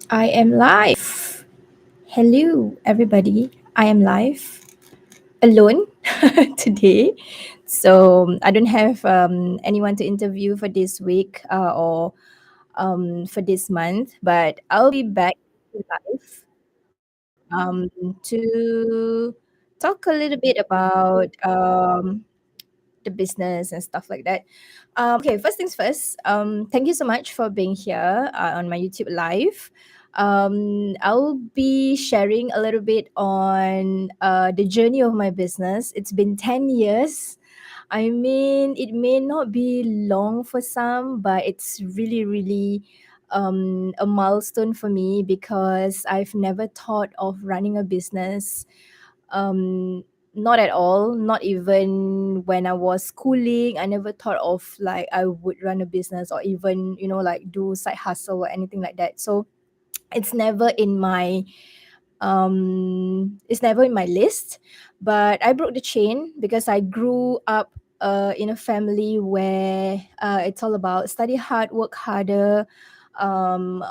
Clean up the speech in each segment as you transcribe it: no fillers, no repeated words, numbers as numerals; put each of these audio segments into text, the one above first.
I am live. Hello, everybody. I am live alone today. So I don't have anyone to interview for this week or for this month, but I'll be back live to talk a little bit about the business and stuff like that. Okay, first things first. Thank you so much for being here on my YouTube live. I'll be sharing a little bit on the journey of my business. It's been 10 years. I mean, it may not be long for some, but it's really, really a milestone for me because I've never thought of running a business, not at all, not even when I was schooling. I never thought of like I would run a business or even, like do side hustle or anything like that. So it's never in my list. But I broke the chain because I grew up in a family where it's all about study hard, work harder,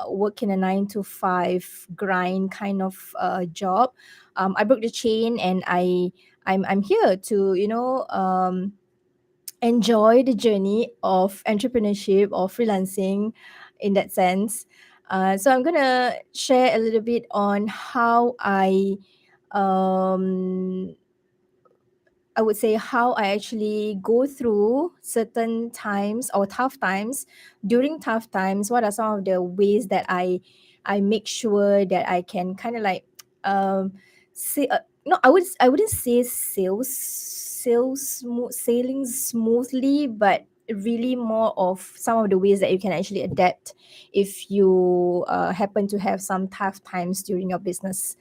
work in a 9 to 5 grind kind of job. I broke the chain, and I'm here to enjoy the journey of entrepreneurship or freelancing in that sense. So I'm gonna share a little bit on how um, I would say how I actually go through certain times or tough times. During tough times, what are some of the ways that I make sure that I can kind of like um say no, I wouldn't say sailing smoothly, but really more of some of the ways that you can actually adapt if you happen to have some tough times during your business.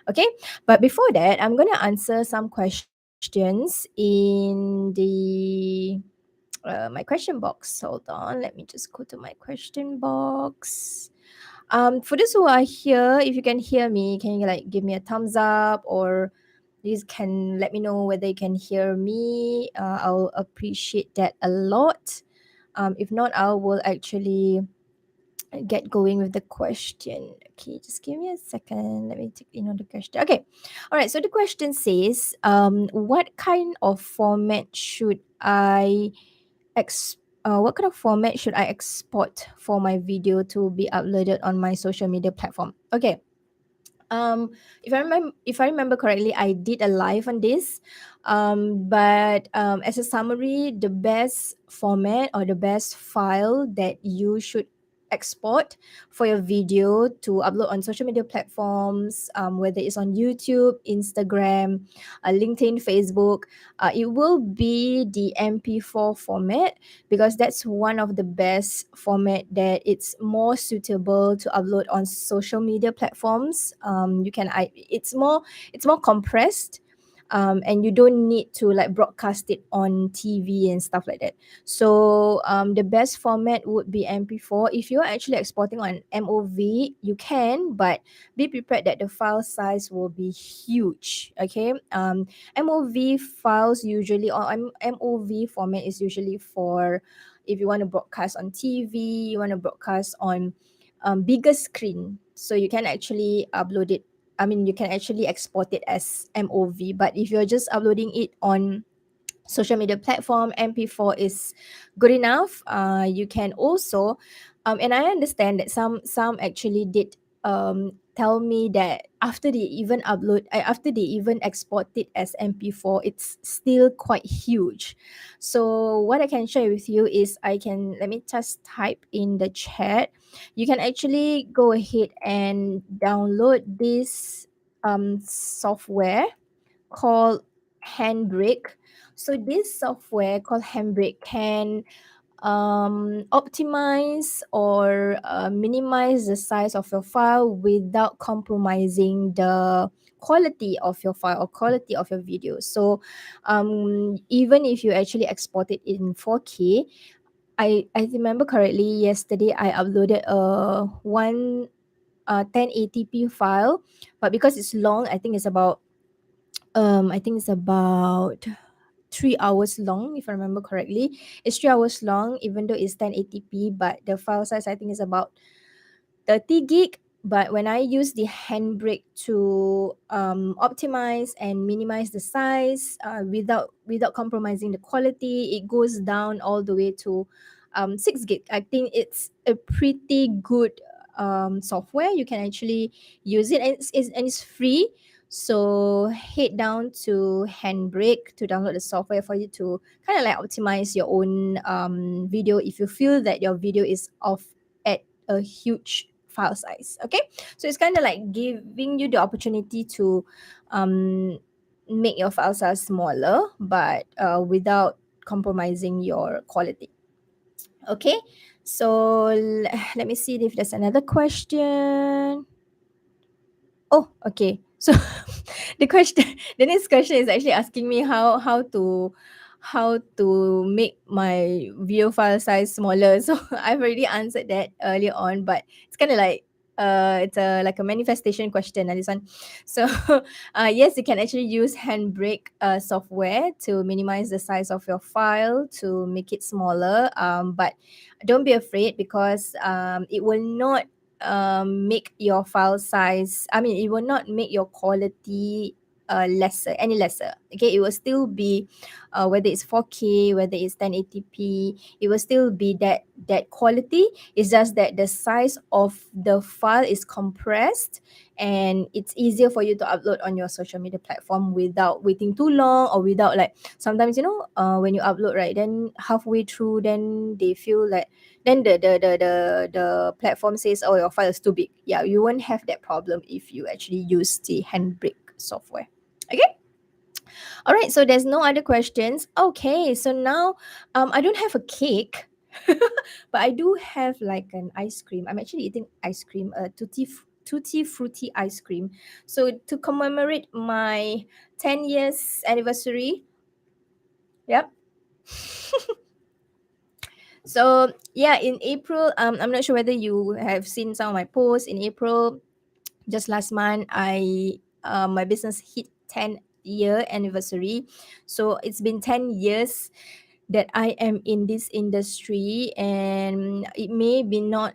Okay, but before that, I'm going to answer some questions in the my question box. Hold on, let me just go to my question box. For those who are here, if you can hear me, can you like give me a thumbs up, or please can let me know whether you can hear me. I'll appreciate that a lot. If not, I will actually get going with the question. Okay, just give me a second. Let me take the question. Okay, all right. So the question says, what kind of format should I what kind of format should I export for my video to be uploaded on my social media platform? Okay, if I remember correctly, I did a live on this. But as a summary, the best format or the best file that you should export for your video to upload on social media platforms, whether it's on YouTube, Instagram, LinkedIn, Facebook, it will be the MP4 format, because that's one of the best format that it's more suitable to upload on social media platforms. It's more compressed, and you don't need to like broadcast it on TV and stuff like that. So the best format would be MP4. If you're actually exporting on MOV, you can, but be prepared that the file size will be huge. Okay, MOV files usually, or MOV format is usually for if you want to broadcast on TV, you want to broadcast on bigger screen, so you can actually upload it. I mean, you can actually export it as MOV. But if you're just uploading it on social media platform, MP4 is good enough. You can also, and I understand that some actually did tell me that after they even export it as MP4, it's still quite huge. So what I can share with you is, let me just type in the chat. You can actually go ahead and download this software called Handbrake. So this software called Handbrake can optimize or minimize the size of your file without compromising the quality of your file or quality of your video. So even if you actually export it in 4K, I remember correctly, yesterday I uploaded a 1080p file, but because it's long, I think it's about 3 hours long, if I remember correctly. It's 3 hours long, even though it's 1080p, but the file size I think is about 30 gig. But when I use the handbrake to optimize and minimize the size without compromising the quality, it goes down all the way to 6 gig. I think it's a pretty good software. You can actually use it, and it's free. So head down to Handbrake to download the software for you to kind of like optimize your own video if you feel that your video is off at a huge file size. Okay, so it's kind of like giving you the opportunity to um, make your file size smaller, but without compromising your quality. Okay, so let me see if there's another question. Oh, okay. So the question, the next question is actually asking me how to make my video file size smaller. So I've already answered that earlier on, but it's kind of like it's a like a manifestation question. This one. So yes, you can actually use Handbrake software to minimize the size of your file to make it smaller. But don't be afraid, because it will not make your file size, I mean, it will not make your quality lesser. Okay, it will still be whether it's 4K, whether it's 1080p, it will still be that quality. It's just that the size of the file is compressed, and it's easier for you to upload on your social media platform without waiting too long, or without like sometimes, when you upload, right, then halfway through, then they feel like, then the platform says, oh, your file is too big. Yeah, you won't have that problem if you actually use the Handbrake software. Okay. All right, so there's no other questions. Okay, so now I don't have a cake, but I do have like an ice cream. I'm actually eating ice cream, tutti fruity ice cream. So to commemorate my 10 years anniversary. Yep. So yeah, in April, I'm not sure whether you have seen some of my posts. In April, just last month, I my business hit 10-year anniversary. So it's been 10 years that I am in this industry, and it may not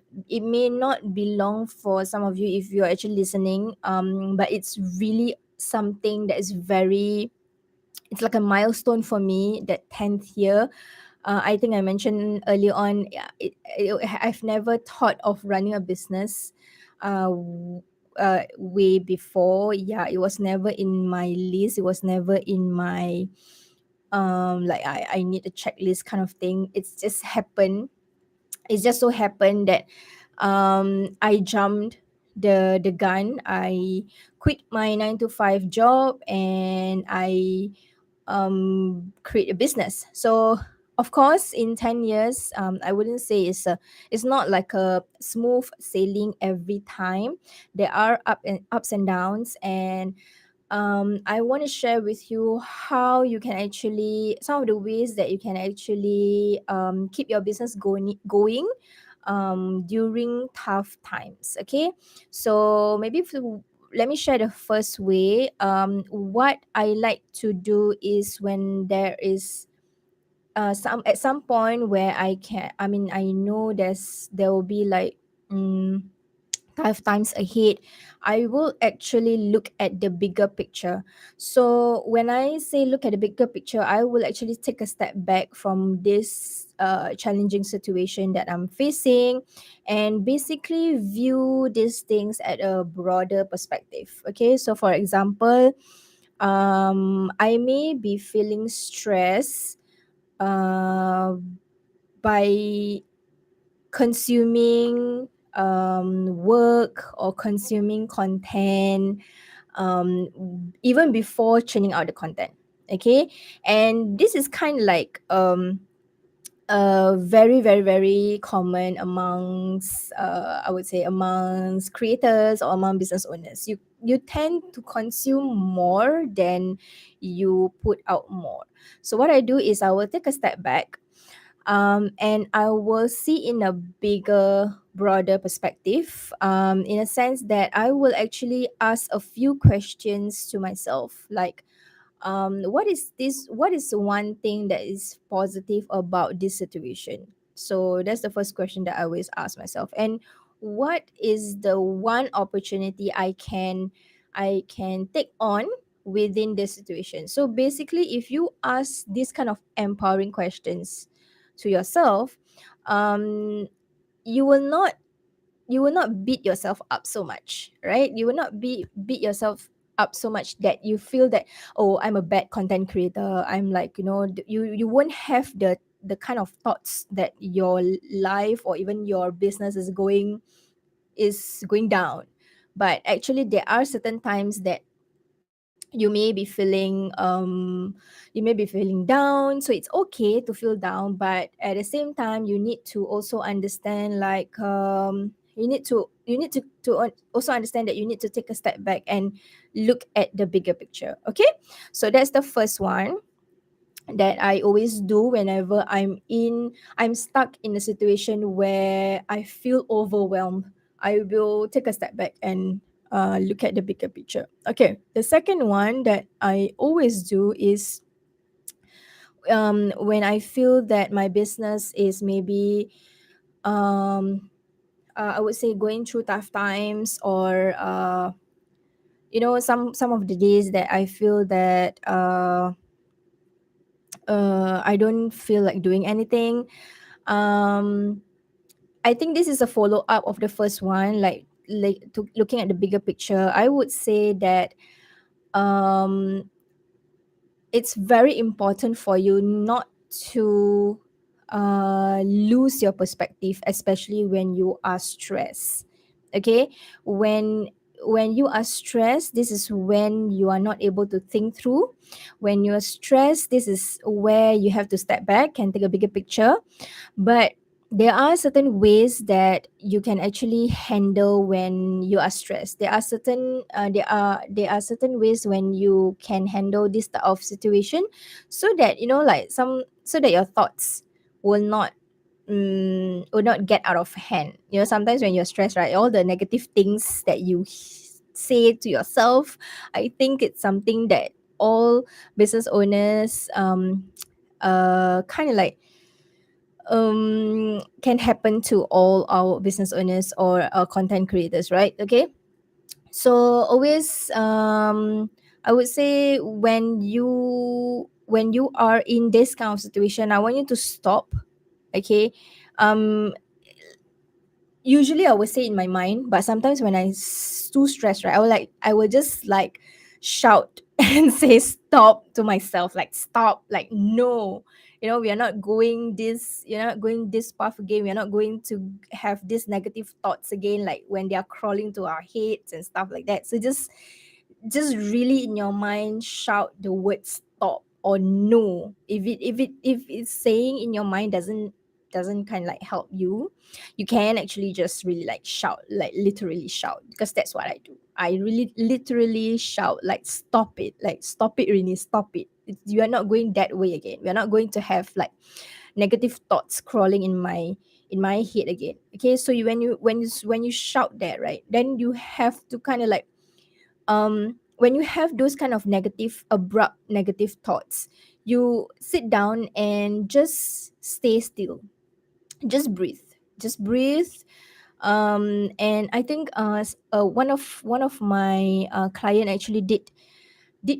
be long for some of you if you're actually listening. But it's really something that is very, it's like a milestone for me, that 10th year. I think I mentioned earlier on, yeah, I've never thought of running a business way before. Yeah, it was never in my list. It was never in my like I need a checklist kind of thing. It's just happened. It's just so happened that I jumped the gun. I quit my 9 to 5 job, and I create a business. So of course, in 10 years, I wouldn't say it's not like a smooth sailing every time. There are ups and downs, and I want to share with you how you can actually, some of the ways that you can actually keep your business going during tough times. Okay, so maybe let me share the first way. What I like to do is when there is some at some point where I mean, I know there will be like mm, 5 times ahead, I will actually look at the bigger picture. So when I say look at the bigger picture, I will actually take a step back from this challenging situation that I'm facing, and basically view these things at a broader perspective. Okay, so for example, I may be feeling stress uh, by consuming work or consuming content, even before churning out the content. Okay, and this is kind of like very very very common amongst I would say amongst creators or among business owners. You tend to consume more than you put out more. So what I do is I will take a step back, and I will see in a bigger, broader perspective, in a sense that I will actually ask a few questions to myself, like, what is this? What is the one thing that is positive about this situation? So that's the first question that I always ask myself. And what is the one opportunity I can take on within this situation. So basically, if you ask this kind of empowering questions to yourself, um you will not beat yourself up so much, right? You will not beat yourself up so much that you feel that, oh, I'm a bad content creator. I'm like, you won't have the kind of thoughts that your life or even your business is going down. But actually, there are certain times that you may be feeling down, so it's okay to feel down, but at the same time you need to also understand, like, you need to also understand that you need to take a step back and look at the bigger picture. Okay, so that's the first one that I always do whenever I'm stuck in a situation where I feel overwhelmed. I will take a step back and look at the bigger picture. Okay, the second one that I always do is, when I feel that my business is maybe, um, I would say, going through tough times, or some of the days that I feel that I don't feel like doing anything. um I think this is a follow up of the first one, like looking at the bigger picture. I would say that um it's very important for you not to lose your perspective, especially when you are stressed. Okay, when when you are stressed, this is when you are not able to think through. When you are stressed, this is where you have to step back and take a bigger picture. But there are certain ways that you can actually handle when you are stressed. There are certain ways when you can handle this type of situation, so that so that your thoughts will not get out of hand. Sometimes when you're stressed, right, all the negative things that you say to yourself, I think it's something that all business owners kind of like can happen to all our business owners or content creators, right? Okay, so always, I would say, when you are in this kind of situation, I want you to stop. Okay, um usually I would say in my mind, but sometimes when too stressed, right, I will just like shout and say stop to myself, like, stop, like, no, we are not going this, you're not going this path again. We are not going to have these negative thoughts again, like when they are crawling to our heads and stuff like that. So just really in your mind shout the word stop or no. If it's saying in your mind doesn't kind of like help you, you can actually just really like shout, like literally shout, because that's what I do. I really literally shout, like, stop it, like, stop it, really, stop it. You are not going that way again. We are not going to have like negative thoughts crawling in my head again. Okay, so when you shout that, right, then you have to kind of like, when you have those kind of negative, abrupt negative thoughts, you sit down and just stay still, just breathe, just breathe. And I think one of my client actually did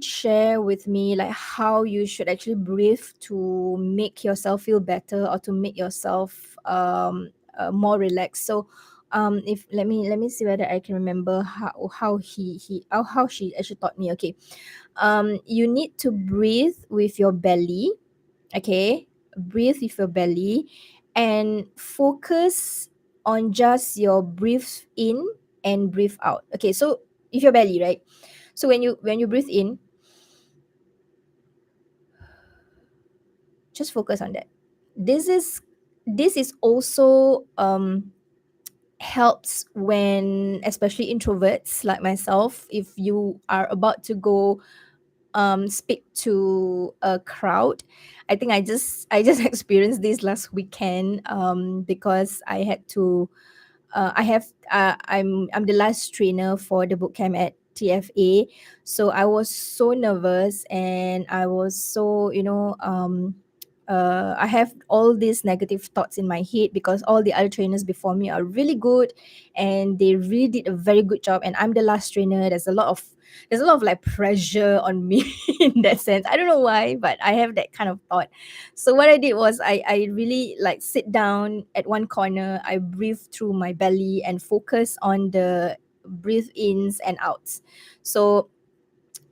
share with me, like, how you should actually breathe to make yourself feel better, or to make yourself more relaxed. So if let me see whether I can remember how she actually taught me. Okay, you need to breathe with your belly. Okay, breathe with your belly and focus on just your breathe in and breathe out. Okay, so with your belly, right? So when you breathe in, just focus on that. This is also helps when, especially introverts like myself, if you are about to go speak to a crowd. I think I just experienced this last weekend, because I had to I have I'm the last trainer for the bootcamp at TFA. So I was so nervous, and I was so I have all these negative thoughts in my head because all the other trainers before me are really good and they really did a very good job, and I'm the last trainer. There's a lot of like pressure on me in that sense. I don't know why, but I have that kind of thought. So what I did was I really like sit down at one corner, I breathe through my belly and focus on the breathe ins and outs. So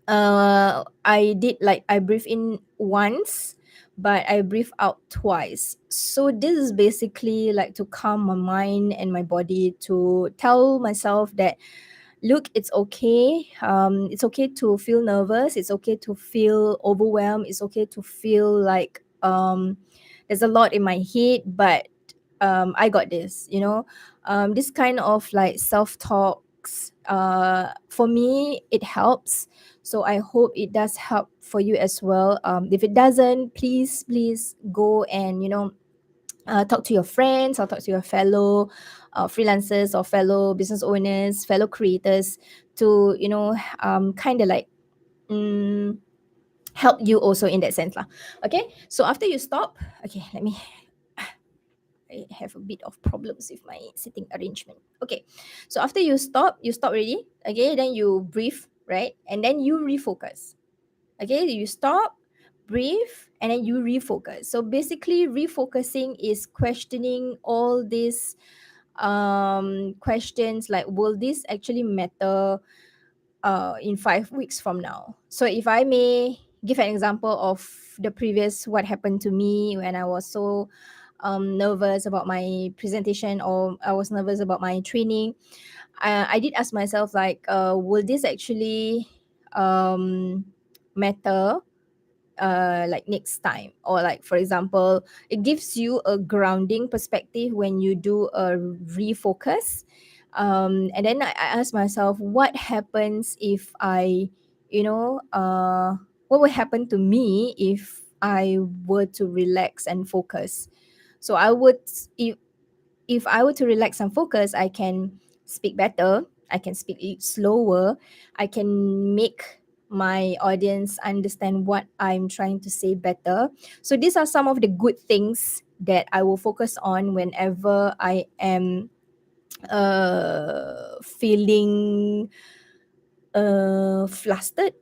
I did like I breathe in once, but I breathe out twice. So this is basically like to calm my mind and my body, to tell myself that look, it's okay. It's okay to feel nervous. It's okay to feel overwhelmed. It's okay to feel like there's a lot in my head, but I got this. This kind of like self talks. For me, it helps. So I hope it does help for you as well. If it doesn't, please go and talk to your friends or talk to your fellow freelancers or fellow business owners, fellow creators to kind of like mm, help you also in that sense lah. Okay, so after you stop, okay, let me. I have a bit of problems with my sitting arrangement. Okay, so after you stop already. Okay, then you breathe, right, and then you refocus. Okay, you stop, breathe, and then you refocus. So basically refocusing is questioning all these questions like, will this actually matter in 5 weeks from now? So if I may give an example of the previous what happened to me when I was so nervous about my presentation, or I was nervous about my training, I did ask myself like, will this actually matter like next time? Or like, for example, it gives you a grounding perspective when you do a refocus. And then I ask myself, what happens if I you know what would happen to me if I were to relax and focus? So I would, if I were to relax and focus, I can speak better, I can speak slower, I can make my audience understand what I'm trying to say better. So these are some of the good things that I will focus on whenever I am feeling flustered.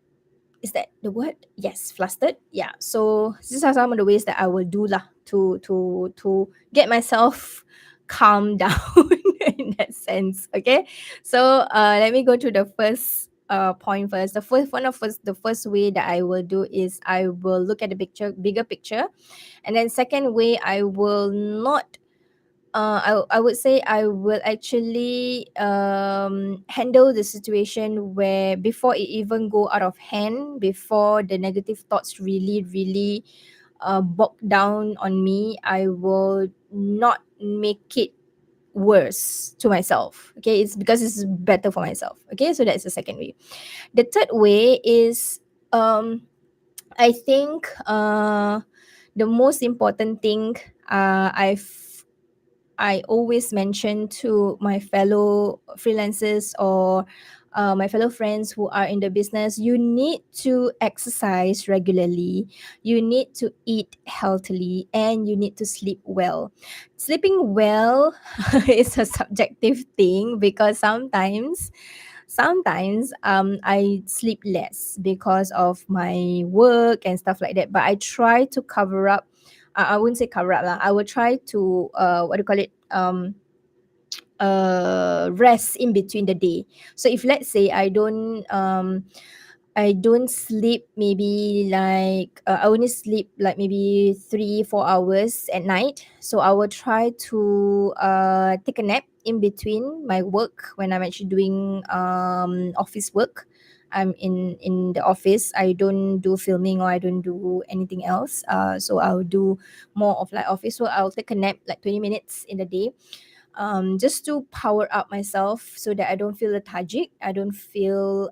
Is that the word? Yes, flustered. Yeah. So these are some of the ways that I will do lah to get myself calm down in that sense. Okay. So let me go to the first point first. The first way that I will do is I will look at the bigger picture, and then second way I will not I would say I will actually handle the situation where before it even go out of hand, before the negative thoughts really bog down on me, I will not make it worse to myself. Okay, it's because it's better for myself. Okay, so that's the second way. The third way is I think the most important thing I always mention to my fellow freelancers or my fellow friends who are in the business, you need to exercise regularly, you need to eat healthily, and you need to sleep well. Sleeping well is a subjective thing because sometimes I sleep less because of my work and stuff like that, but I try to cover up. I wouldn't say cover up lah. I will try to what do you call it, rest in between the day. So if let's say I don't sleep maybe like I only sleep like maybe 3-4 hours at night. So I will try to take a nap in between my work when I'm actually doing office work. I'm in the office. I don't do filming or I don't do anything else. So I'll do more of like office work. I'll take a nap like 20 minutes in the day, just to power up myself so that I don't feel lethargic, I don't feel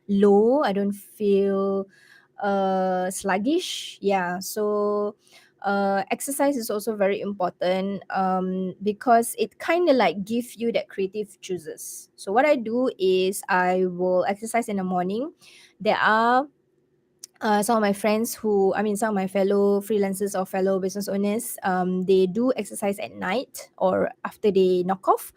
low, I don't feel sluggish. Yeah, so exercise is also very important because it kind of like give you that creative choices. So what I do is I will exercise in the morning. There are some of my friends who, I mean, some of my fellow freelancers or fellow business owners, they do exercise at night or after they knock off.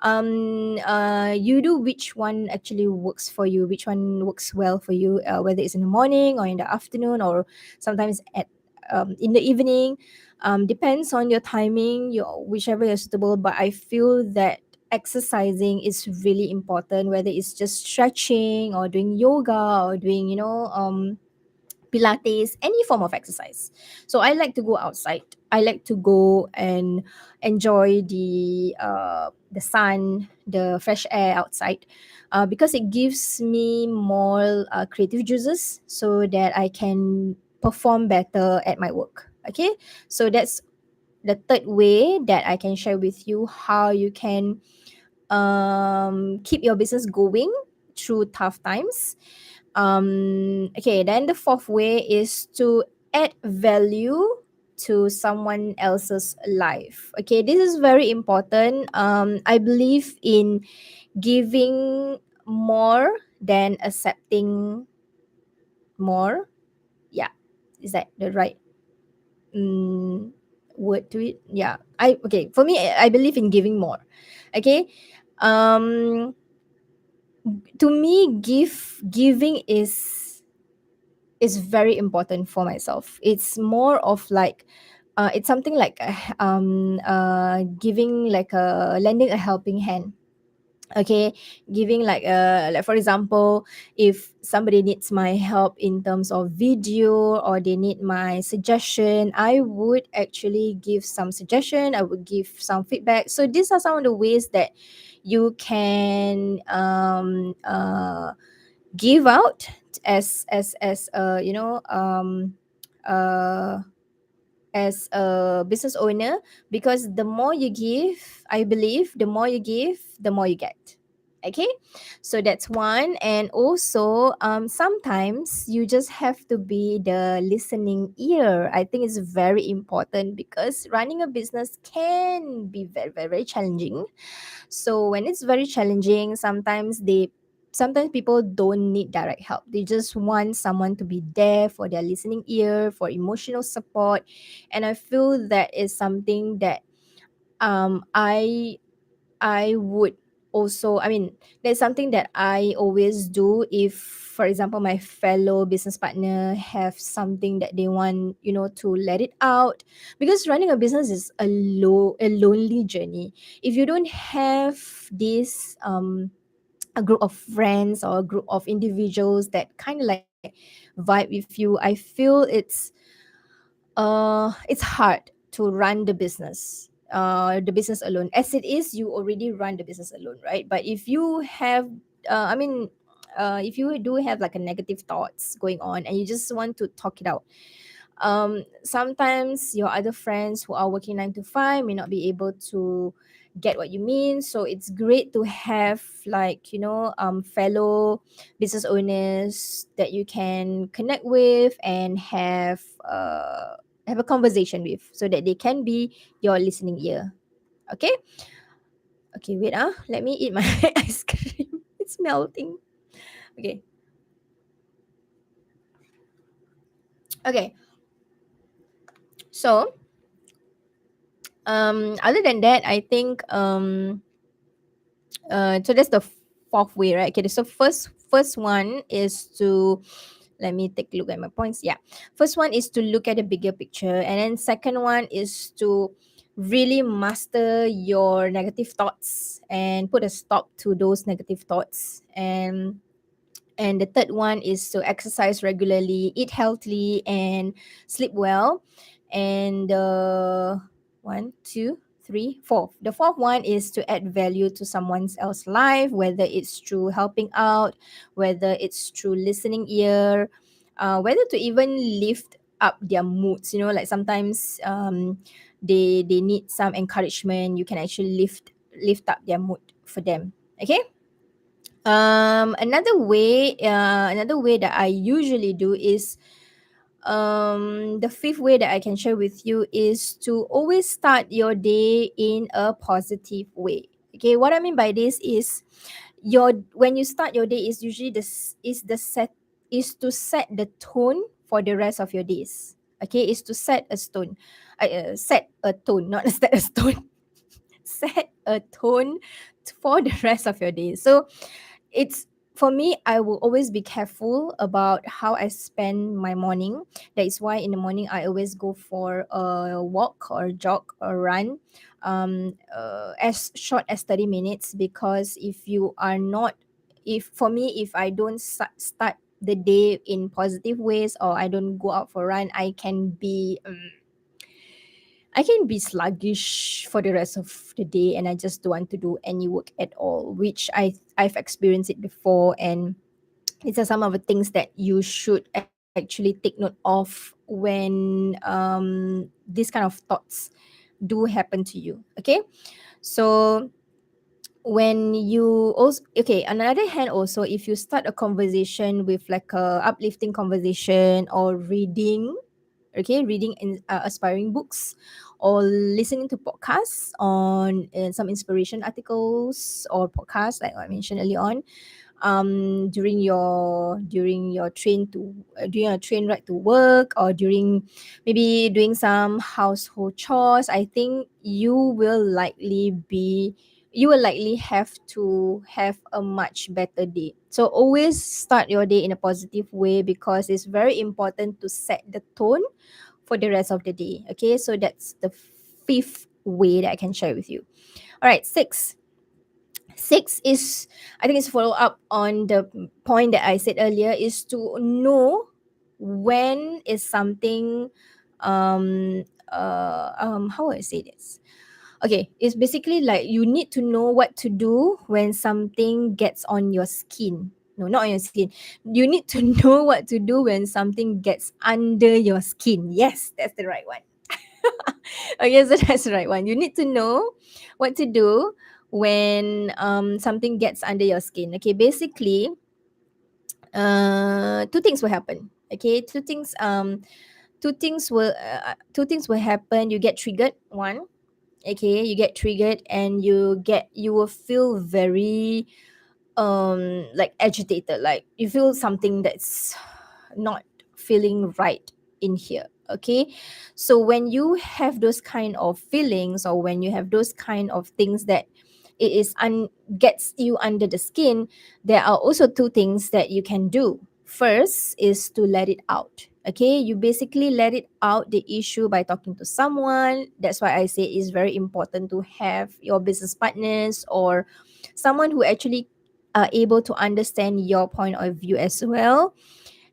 You do which one actually works for you, which one works well for you, whether it's in the morning or in the afternoon or sometimes at in the evening. Depends on your timing, your whichever is suitable. But I feel that exercising is really important, whether it's just stretching or doing yoga or doing, Pilates, any form of exercise. So I like to go outside. I like to go and enjoy the sun, the fresh air outside, because it gives me more creative juices so that I can perform better at my work. Okay, so that's the third way that I can share with you how you can keep your business going through tough times. Okay, then the fourth way is to add value to someone else's life. Okay, this is very important. I believe in giving more than accepting more. Yeah, is that the right mm, word to it? Yeah, I okay. For me, I believe in giving more. Okay, um, to me, giving is very important for myself. It's more of like it's something like giving like a lending a helping hand. Okay, giving like for example, if somebody needs my help in terms of video or they need my suggestion, I would actually give some suggestion, I would give some feedback. So these are some of the ways that you can give out as uh as a business owner, because the more you give, I believe the more you give, the more you get. Okay, so that's one. And also sometimes you just have to be the listening ear. I think it's very important because running a business can be very, very, very challenging. So when it's very challenging, sometimes people don't need direct help. They just want someone to be there for their listening ear, for emotional support. And I feel that is something that um I I would also, I mean, that's something that I always do if, for example, my fellow business partner have something that they want, to let it out. Because running a business is a lonely journey. If you don't have this a group of friends or a group of individuals that kind of like vibe with you, I feel it's hard to run the business alone. As it is, you already run the business alone, right? But if you have I mean if you do have like a negative thoughts going on and you just want to talk it out, sometimes your other friends who are working 9 to 5 may not be able to get what you mean. So it's great to have like fellow business owners that you can connect with and have a conversation with so that they can be your listening ear. Okay, okay, wait, let me eat my ice cream. It's melting. Okay, okay. So other than that, I think so that's the fourth way, right? Okay, so first one is to, let me take a look at my points. Yeah, first one is to look at the bigger picture, and then second one is to really master your negative thoughts and put a stop to those negative thoughts. And the third one is to exercise regularly, eat healthily, and sleep well. And one, two, three, four. The fourth one is to add value to someone else's life, whether it's through helping out, whether it's through listening ear, whether to even lift up their moods. Like sometimes they need some encouragement. You can actually lift up their mood for them. Okay. Another way that I usually do is, the fifth way that I can share with you is to always start your day in a positive way. Okay, what I mean by this is your when you start your day is usually is the set is to set the tone for the rest of your days. Okay, is to set a stone, set a tone, not set a stone. Set a tone for the rest of your day. So it's, for me, I will always be careful about how I spend my morning. That is why in the morning I always go for a walk or jog or run, as short as 30 minutes, because if you are not, if for me, if I don't start the day in positive ways, or I don't go out for run, I can be sluggish for the rest of the day, and I just don't want to do any work at all, which I've experienced it before. And these are some of the things that you should actually take note of when these kind of thoughts do happen to you. Okay, so when you also, okay, on the other hand, also, if you start a conversation with like a uplifting conversation, or reading, okay, reading aspiring books, or listening to podcasts on some inspiration articles or podcasts, like I mentioned earlier on, during your train to during your train ride to work, or during maybe doing some household chores, I think you will likely have to have a much better day. So always start your day in a positive way, because it's very important to set the tone for the rest of the day. Okay, so that's the fifth way that I can share with you. All right, six is, I think it's follow up on the point that I said earlier, is to know when is something, how would I say this? Okay, it's basically like you need to know what to do when something gets on your skin. No, not on your skin. You need to know what to do when something gets under your skin. Yes, that's the right one. Okay, so that's the right one. You need to know what to do when something gets under your skin. Okay, basically, two things will happen. Okay, two things will happen. You get triggered. One, okay, you get triggered, and you will feel very like agitated, like you feel something that's not feeling right in here. Okay, so when you have those kind of feelings, or when you have those kind of things that gets you under the skin, there are also two things that you can do. First is to let it out. Okay, you basically let it out, the issue, by talking to someone. That's why I say it's very important to have your business partners, or someone who actually are able to understand your point of view as well.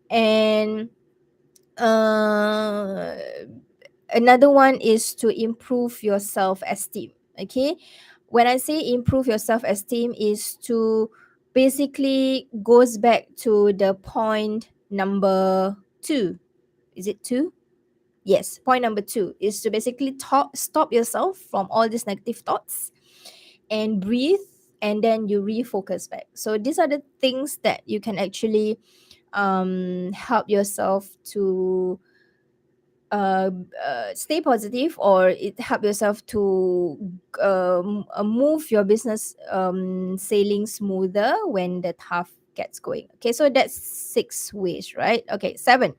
And uh, another one is to improve your self-esteem. Okay, when I say improve your self-esteem, is to basically goes back to the point number two. Is it two? Yes, point number two is to basically stop yourself from all these negative thoughts, and breathe, and then you refocus back. So these are the things that you can actually help yourself to stay positive, or it help yourself to move your business sailing smoother when the tough gets going. Okay, so that's six ways, right? Okay, seven.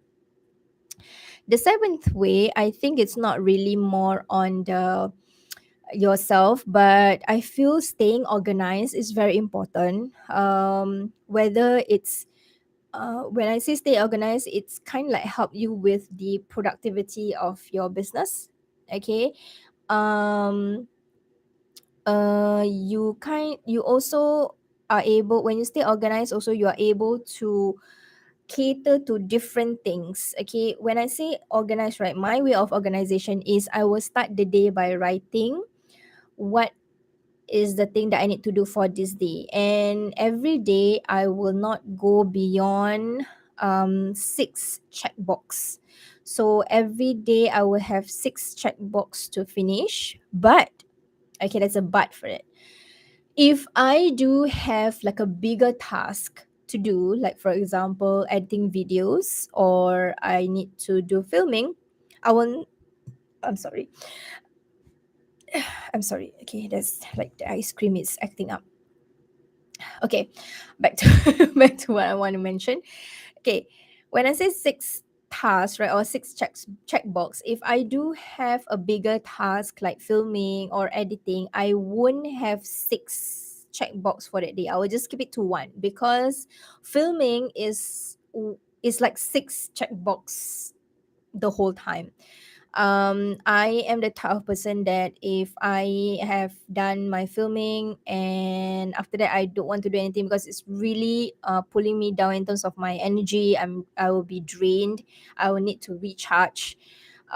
The seventh way, I think it's not really more on the yourself, but I feel staying organized is very important. Whether it's when I say stay organized, it's kind of like help you with the productivity of your business. Okay. Um, you also are able, when you stay organized, also you are able to cater to different things. Okay, when I say organized, right, my way of organization is I will start the day by writing what is the thing that I need to do for this day. And every day I will not go beyond six checkbox. So every day I will have six checkbox to finish. But okay, that's a but for it. If I do have like a bigger task to do, like for example, editing videos, or I need to do filming, I will I'm sorry. I'm sorry. Okay, that's like the ice cream is acting up. Okay, back to back to what I want to mention. Okay, when I say six tasks, right, or six checkbox, if I do have a bigger task like filming or editing, I won't have six checkbox for that day. I will just keep it to one, because filming is like six checkbox the whole time. I am the type of person that if I have done my filming and after that I don't want to do anything, because it's really pulling me down in terms of my energy. I will be drained. I will need to recharge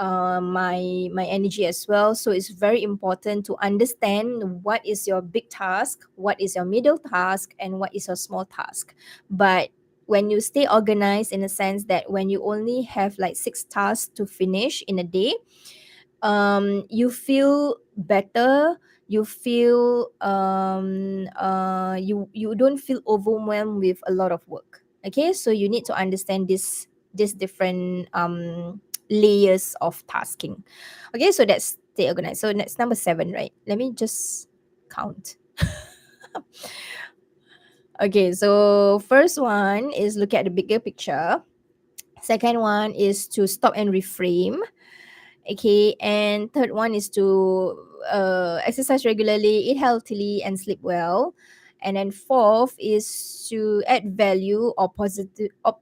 my energy as well. So it's very important to understand what is your big task, what is your middle task, and what is your small task. But when you stay organized, in a sense that when you only have like six tasks to finish in a day, you feel better. You feel you don't feel overwhelmed with a lot of work. Okay, so you need to understand this different layers of tasking. Okay, so that's stay organized. So that's number 7, right? Let me just count. Okay, so first one is look at the bigger picture. Second one is to stop and reframe. Okay, and third one is to exercise regularly, eat healthily, and sleep well. And then fourth is to add value or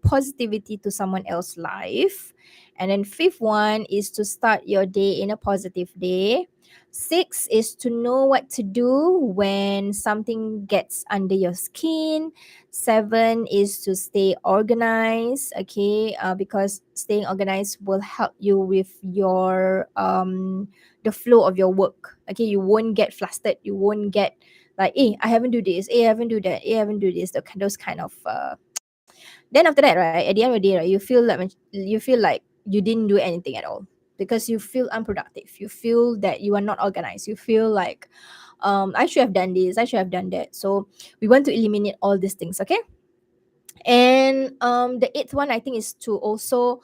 positivity to someone else's life. And then fifth one is to start your day in a positive day. Six is to know what to do when something gets under your skin. Seven is to stay organized, okay, because staying organized will help you with your the flow of your work. Okay, you won't get flustered. You won't get like, I haven't do this, I haven't do that, I haven't do this. Those kind of then after that, right, at the end of the day, right, you feel like you didn't do anything at all, because you feel unproductive. You feel that you are not organized. You feel like I should have done this, I should have done that. So we want to eliminate all these things, okay? And the eighth one I think is also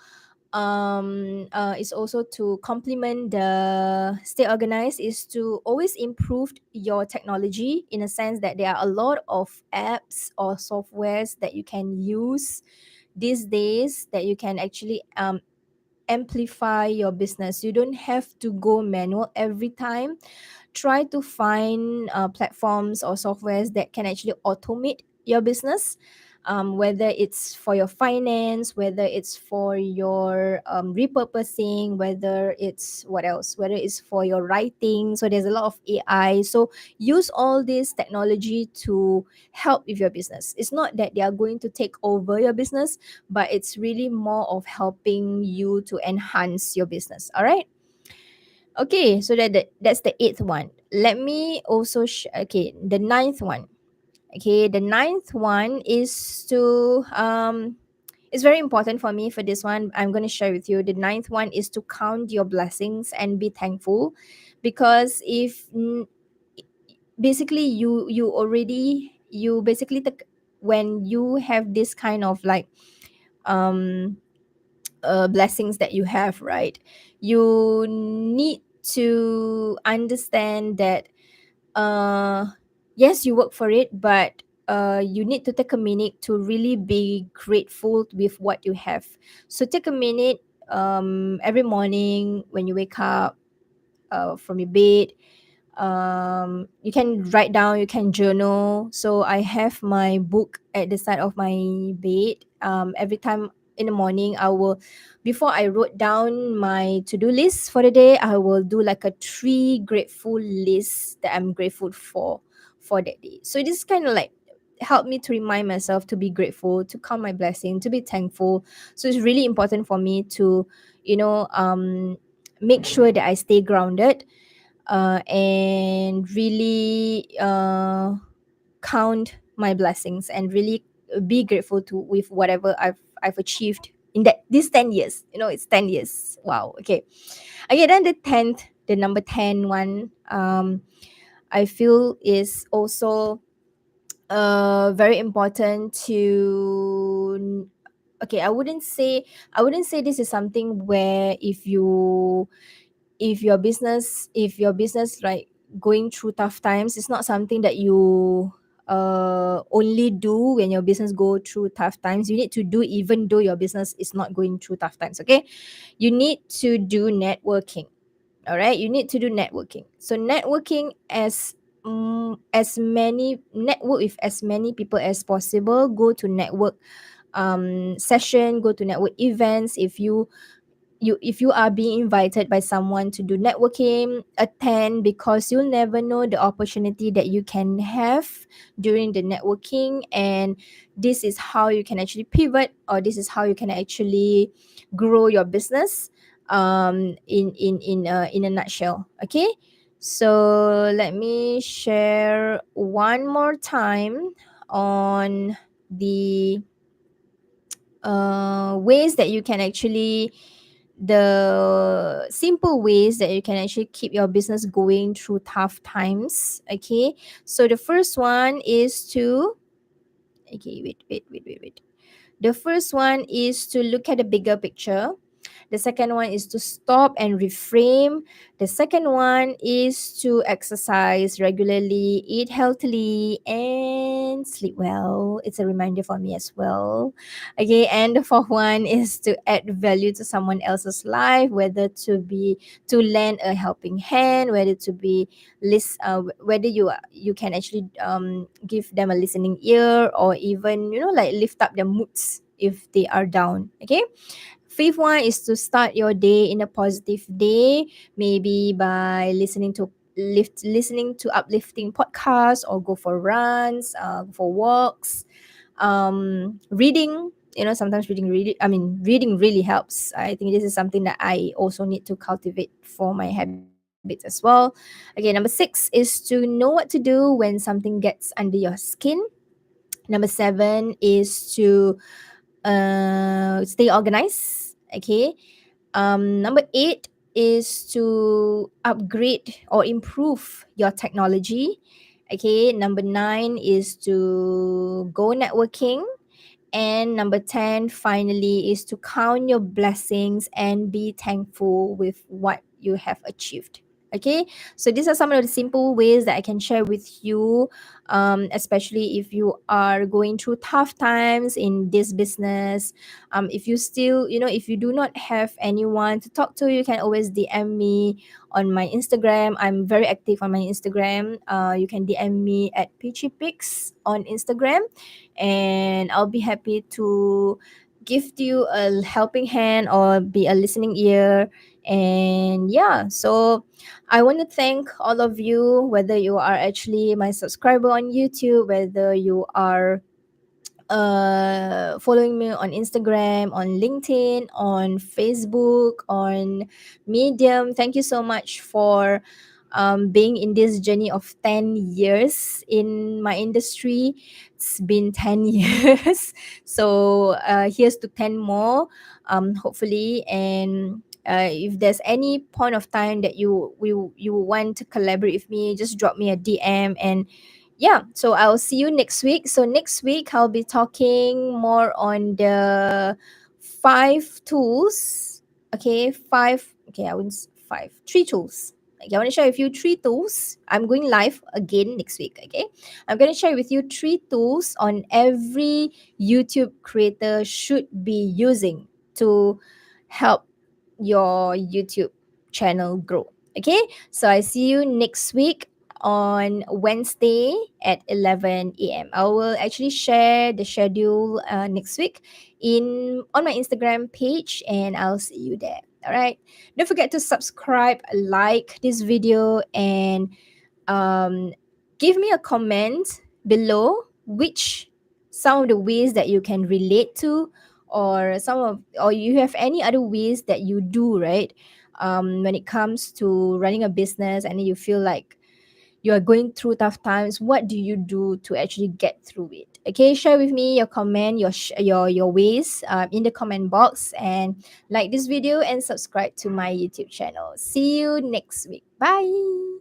to complement the stay organized, is to always improve your technology, in a sense that there are a lot of apps or softwares that you can use these days that you can actually amplify your business. You don't have to go manual every time. Try to find platforms or softwares that can actually automate your business, whether it's for your finance, whether it's for your repurposing, whether it's what else, whether it's for your writing. So there's a lot of AI. So use all this technology to help with your business. It's not that they are going to take over your business, but it's really more of helping you to enhance your business. All right. Okay, so that's the eighth one. Let me also okay, the ninth one. Okay, the ninth one is to it's very important for me for this one. I'm going to share with you. The ninth one is to count your blessings and be thankful, because if basically you basically when you have this kind of like um blessings that you have, right, you need to understand that uh yes, you work for it, but you need to take a minute to really be grateful with what you have. So take a minute every morning when you wake up from your bed. You can write down, you can journal. So I have my book at the side of my bed. Every time in the morning, I will, before I wrote down my to-do list for the day, I will do like a 3 grateful list that I'm grateful for that day. So this kind of like help me to remind myself to be grateful, to count my blessing, to be thankful. So it's really important for me to, you know, make sure that I stay grounded, and really count my blessings and really be grateful to with whatever I've achieved in that these 10 years. You know, it's 10 years. Wow. Okay. Okay, then the number 10 one, I feel is also very important to, okay, I wouldn't say this is something where if your business like going through tough times, it's not something that you only do when your business go through tough times. You need to do even though your business is not going through tough times. Okay, you need to do networking. All right, you need to do networking. So networking as many network with as many people as possible. Go to network session, go to network events. If you are being invited by someone to do networking, attend, because you'll never know the opportunity that you can have during the networking. And this is how you can actually pivot, or this is how you can actually grow your business, in a nutshell. Okay, so let me share one more time on the ways that you can actually, the simple ways that you can actually keep your business going through tough times. Okay, so the first one is to, okay, wait. The first one is to look at the bigger picture. The second one is to stop and reframe. The second one is to exercise regularly, eat healthily, and sleep well. It's a reminder for me as well. Okay, and the fourth one is to add value to someone else's life, whether to be to lend a helping hand, whether to be whether you can actually give them a listening ear, or even like lift up their moods if they are down. Okay, fifth one is to start your day in a positive day, maybe by listening to uplifting podcasts, or go for runs, for walks, reading. Sometimes reading really helps. I think this is something that I also need to cultivate for my habits as well. Okay, number 6 is to know what to do when something gets under your skin. Number 7 is to stay organized. Okay, number 8 is to upgrade or improve your technology. Okay, number 9 is to go networking. And number 10, finally, is to count your blessings and be thankful with what you have achieved. Okay, so these are some of the simple ways that I can share with you, especially if you are going through tough times in this business. If you still, if you do not have anyone to talk to, you can always DM me on my Instagram. I'm very active on my Instagram. You can DM me at PeachyPixx on Instagram, and I'll be happy to give you a helping hand or be a listening ear. And yeah, so I want to thank all of you, whether you are actually my subscriber on YouTube, whether you are following me on Instagram, on LinkedIn, on Facebook, on Medium. Thank you so much for being in this journey of 10 years in my industry. It's been 10 years. So here's to 10 more, hopefully. And if there's any point of time that you want to collaborate with me, just drop me a DM. And yeah, so I'll see you next week. So next week I'll be talking more on the 5 tools. Okay, I wouldn't 3 tools. Okay, I want to share with you 3 tools. I'm going live again next week. Okay, I'm going to share with you 3 tools on every YouTube creator should be using to help your YouTube channel grow. Okay, so I see you next week on Wednesday at 11 a.m. I will actually share the schedule next week in on my Instagram page, and I'll see you there. All right. Don't forget to subscribe, like this video, and um, give me a comment below which some of the ways that you can relate to, or you have any other ways that you do, right? When it comes to running a business and you feel like you are going through tough times, what do you do to actually get through it? Okay, share with me your comment, your ways, in the comment box, and like this video and subscribe to my YouTube channel. See you next week. Bye.